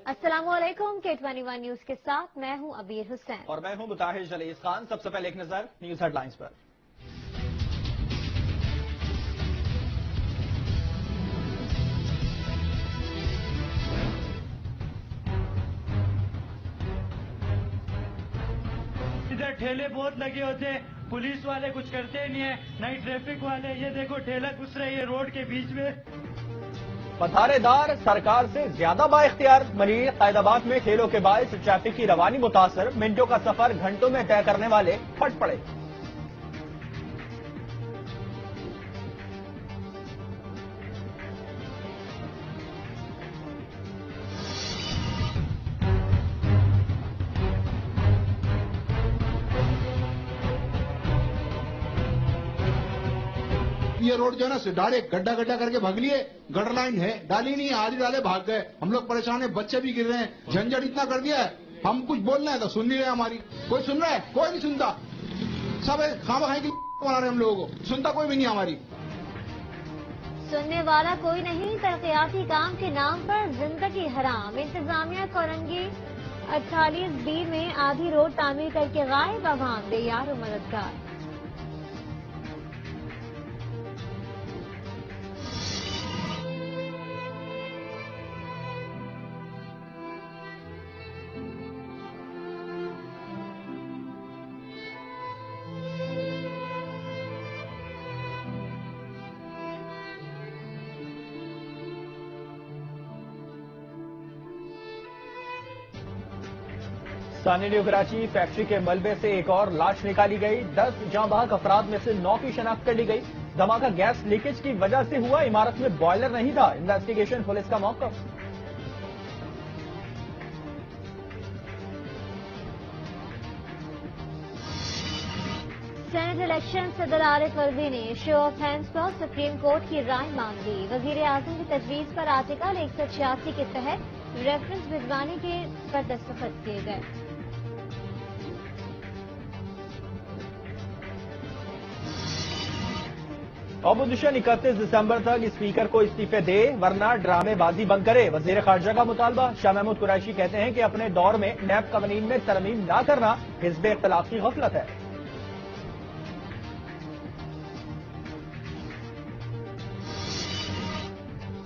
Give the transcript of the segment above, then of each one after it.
अस्सलामुअलैकुम K21 news के साथ मैं हूं अबीर हुसैन और मैं हूं मुताहिर जलीस खान। सबसे पहले एक नजर न्यूज हेडलाइंस पर। इधर ठेले बहुत लगे होते हैं, पुलिस वाले कुछ करते नहीं है, नहीं ट्रैफिक वाले। ये देखो ठेला घुस रही है रोड के बीच में। पथारेदार सरकार से ज्यादा बाइख्तियार मलिर कैदाबाद में ठेलों के बायस ट्रैफिक की रवानी मुतासर, मिनटों का सफर घंटों में तय करने वाले फट पड़े। ये रोड जो है ना डायरेक्ट गड्ढा गड्ढा करके भाग लिए, गटर लाइन है डाली नहीं, आधी डाले भाग गए। हम लोग परेशान है, बच्चे भी गिर रहे हैं, झंझट इतना कर दिया है। हम कुछ बोल रहे हैं तो सुन नहीं रहे हमारी। कोई सुन रहा है? कोई नहीं सुनता। सब खामा खाई की बना रहे हम लोगों को, सुनता कोई भी नहीं हमारी। सुनने वाला कोई नहीं, तरक्याती काम के नाम पर जिंदगी हराम। इंतजामिया कोरंगी 48B में आधी रोड तामीर करके गायब, अवाम बेयार और मददगार। सानी न्यू कराची फैक्ट्री के मलबे से एक और लाश निकाली गई। 10 जांबाज अफराद में से 9 की शनाख्त कर ली गई। धमाका गैस लीकेज की वजह से हुआ, इमारत में बॉयलर नहीं था। इन्वेस्टिगेशन पुलिस का मौकफ। सेनेट इलेक्शन सदर आरिफ अलवी ने शो ऑफ हैंड्स पर सुप्रीम कोर्ट की राय मांग ली। वजीर आजम की तजवीज पर आर्टिकल 186 के तहत रेफरेंस भिजवाने के पर दस्तखत किए गए। ऑपोजिशन 31 दिसंबर तक स्पीकर को इस्तीफे दे वरना ड्रामेबाजी बंद करे, वजीर खारजा का मुतालबा। शाह महमूद कुरैशी कहते हैं कि अपने दौर में नैब कवानीन में तरमीम न करना हिज़्ब इख्तिलाफ की गफलत है।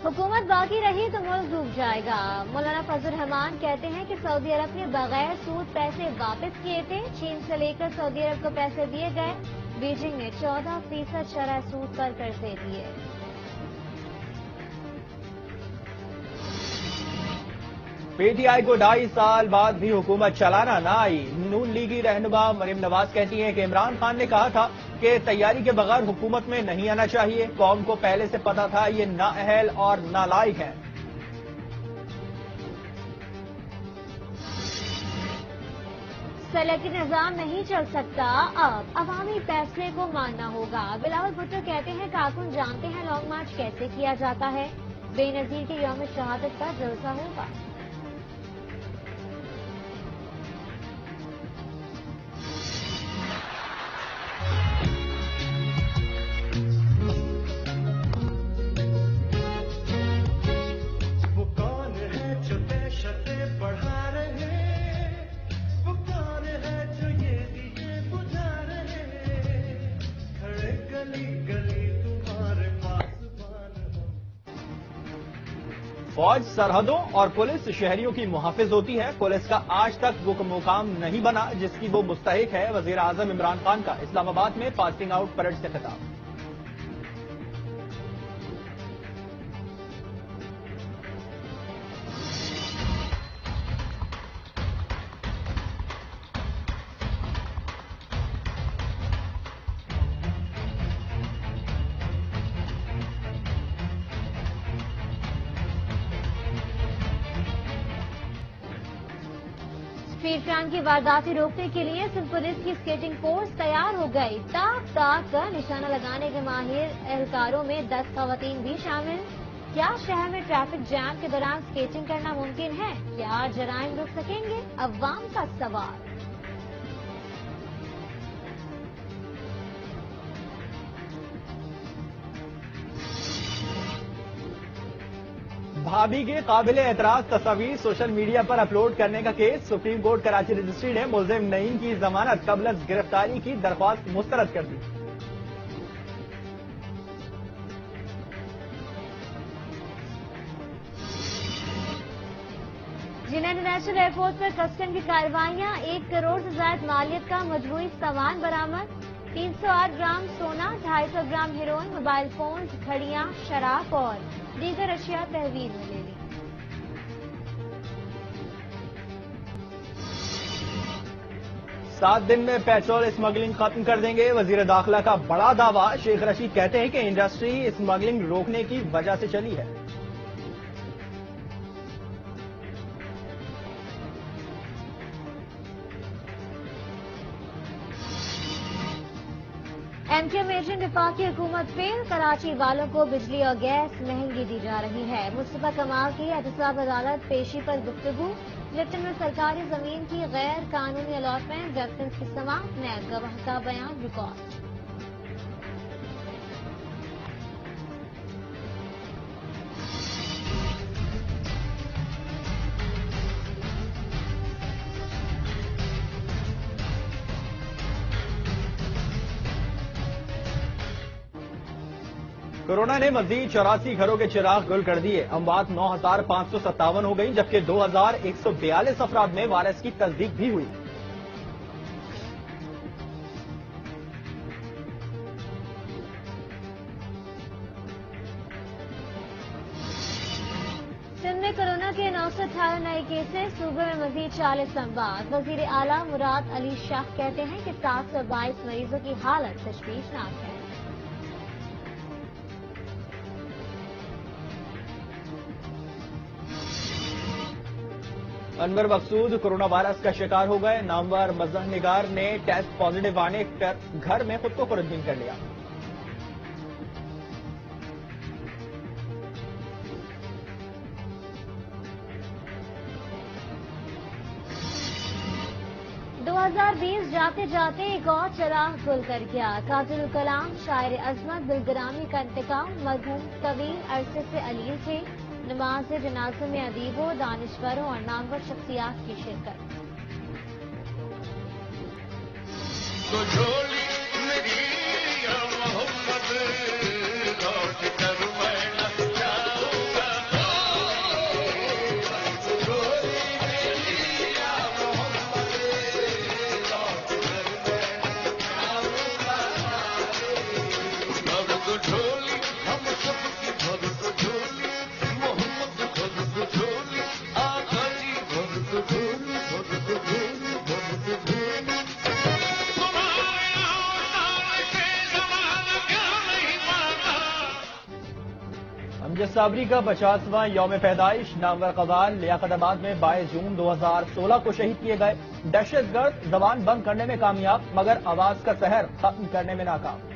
हुकूमत बाकी रही तो मुल्क डूब जाएगा। मौलाना फजल रहमान कहते हैं कि सऊदी अरब ने बगैर सूद पैसे वापस किए थे। चीन से लेकर सऊदी अरब को पैसे दिए गए। बीजिंग ने 14% शरह सूद पर कर्जे दिए। पीटीआई को 2.5 साल बाद भी हुकूमत चलाना ना आई। नून लीगी रहनुमा मरीम नवाज कहती हैं कि इमरान खान ने कहा था कि तैयारी के बगैर हुकूमत में नहीं आना चाहिए। कौम को पहले से पता था ये नाअहल और नालायक है। सलकी निजाम नहीं चल सकता, अब अवामी फैसले को मानना होगा। बिलावल भुट्टो कहते हैं कारकुन जानते हैं लॉन्ग मार्च कैसे किया जाता है। बेनजीर के यौम शहादत का जलसा होगा। फौज सरहदों और पुलिस शहरियों की मुहाफिज होती है। पुलिस का आज तक वो मुकाम नहीं बना जिसकी वो मुस्तहिक है। वजीर आजम इमरान खान का इस्लामाबाद में पासिंग आउट परेड से खिताब। स्ट्रीट क्राइम की वारदातें रोकने के लिए सिंध पुलिस की स्केटिंग फोर्स तैयार हो गई। ताक ताक कर निशाना लगाने के माहिर एहलकारों में 10 खवातीन भी शामिल। क्या शहर में ट्रैफिक जैम के दौरान स्केटिंग करना मुमकिन है? क्या जराइम रुक सकेंगे? अवाम का सवाल। भाभी के काबिल एतराज तस्वीर सोशल मीडिया पर अपलोड करने का case. Supreme court Karachi registry ने मुल्जिम नईम की जमानत कबल गिरफ्तारी की दरख्वास्त मुस्तरद कर दी। जिन्ना इंटरनेशनल एयरपोर्ट पर कस्टम की कार्रवाइयां, 1 करोड़ से ज्यादा मालियत का मजमूई सामान बरामद। 308 ग्राम सोना, 250 ग्राम हेरोइन, मोबाइल फोन, घड़ियां, शराब और दीगर अशिया तहवील में ले ली। सात दिन में पेट्रोल स्मगलिंग खत्म कर देंगे, वजीर दाखिला का बड़ा दावा। शेख रशीद कहते हैं कि इंडस्ट्री स्मगलिंग रोकने की वजह से चली है। एमटीएम एजेंट वफाकी हुकूमत फेल, कराची वालों को बिजली और गैस महंगी दी जा रही है। मुस्तफा कमाल की एहतसाब अदालत पेशी पर गुफ्तगू। लिप्टन में सरकारी जमीन की गैर कानूनी अलॉटमेंट, रेफरेंस की समाप्त, नैब गवाह का बयान रिकॉर्ड। कोरोना ने मजीद 84 घरों के चिराग गुल कर दिए। अमवात 9,557 हो गई, जबकि 2,142 अफराद में वायरस की तस्दीक भी हुई। सिंध में कोरोना के 918 नए केसेस, सूबे में मजीद 40 अमवात। वजीर आला मुराद अली शाह कहते हैं कि 722 मरीजों की हालत तशवीशनाक है। अनवर मकसूद कोरोना वायरस का शिकार हो गए। नामवर मजह निगार ने टेस्ट पॉजिटिव आने पर घर में खुद को क्वारंटीन कर लिया। दो 2020 जाते जाते एक और चिराग गुल कर गया। कातिल कलाम शायर अजमत दिलग्रामी का इंतकाल, मरहूम तवील अरसे से अलील थे। नमाज जनाजे में अदीबों, दानिश्वरों और नामवर शख्सियात की शिरकत। अमजद साबरी का 50वां यौम पैदाइश। नामवर कवाल लियाकताबाद में 22 जून 2016 को शहीद किए गए। दहशतगर्द जबान बंद करने में कामयाब, मगर आवाज का सहर खत्म करने में नाकाम।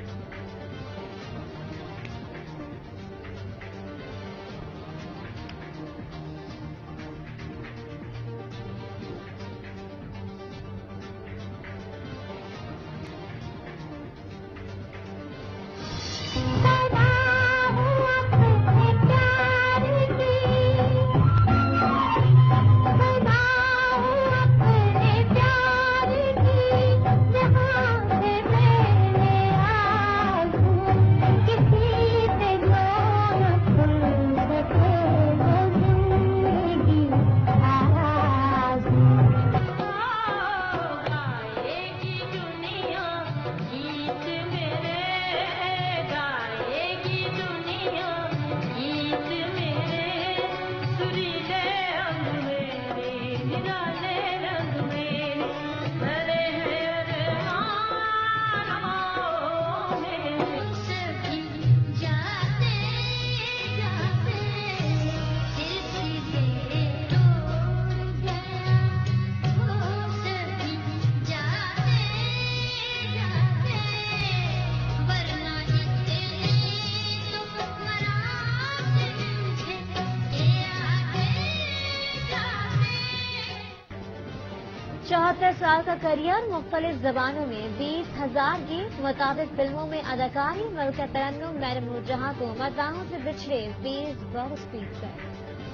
चौहत्तर साल का करियर, मुख्तलिफ जबानों में 20,000 गीत, मुताबिक फिल्मों में अदाकारी, मलका तरन्नुम, मैडम नूरजहां को मदाहों से बिछड़े 20 बरस बीत गए।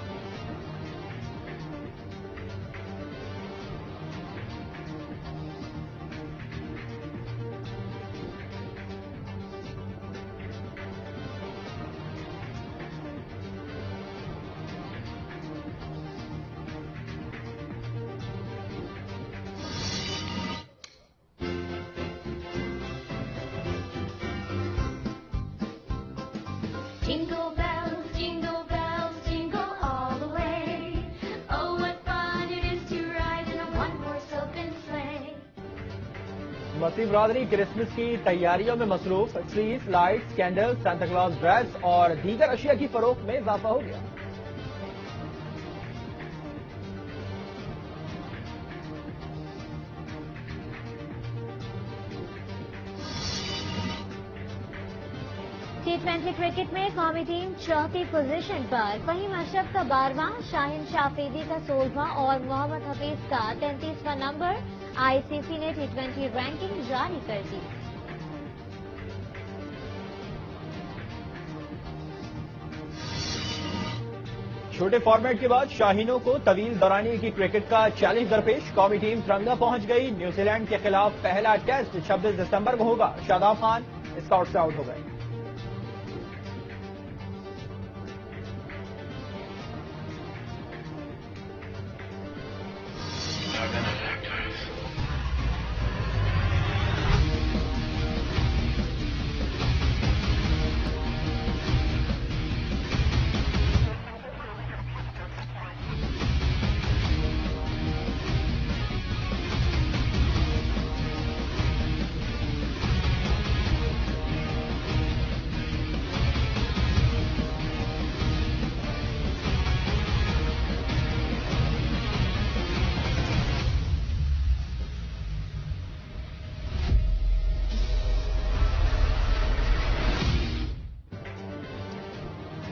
मसीह बरादरी क्रिसमस की तैयारियों में मसरूफ। Trees, lights, candles, Santa Claus dress और दीगर अशिया की फरोख्त में इजाफा हो गया। T20 क्रिकेट में कौमी टीम चौथी पोजीशन पर। फहीम अशरफ का 12वां, शाहीन शाफरीदी का 16वां और मोहम्मद हफीज का 33वां नंबर। आईसीसी ने T20 रैंकिंग जारी कर दी। छोटे फॉर्मेट के बाद शाहीनों को तवील दौरानिए की क्रिकेट का चैलेंज दरपेश। कौमी टीम तिरंगा पहुंच गई। न्यूजीलैंड के खिलाफ पहला टेस्ट 26 दिसंबर को होगा। शादाब खान स्कॉट से आउट हो गए।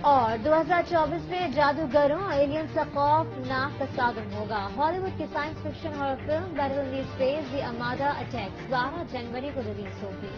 और 2024 में जादूगरों एलियन से खौफनाक तसादुम होगा। हॉलीवुड की science fiction horror film battle in space the armada attacks 12 जनवरी को रिलीज होगी।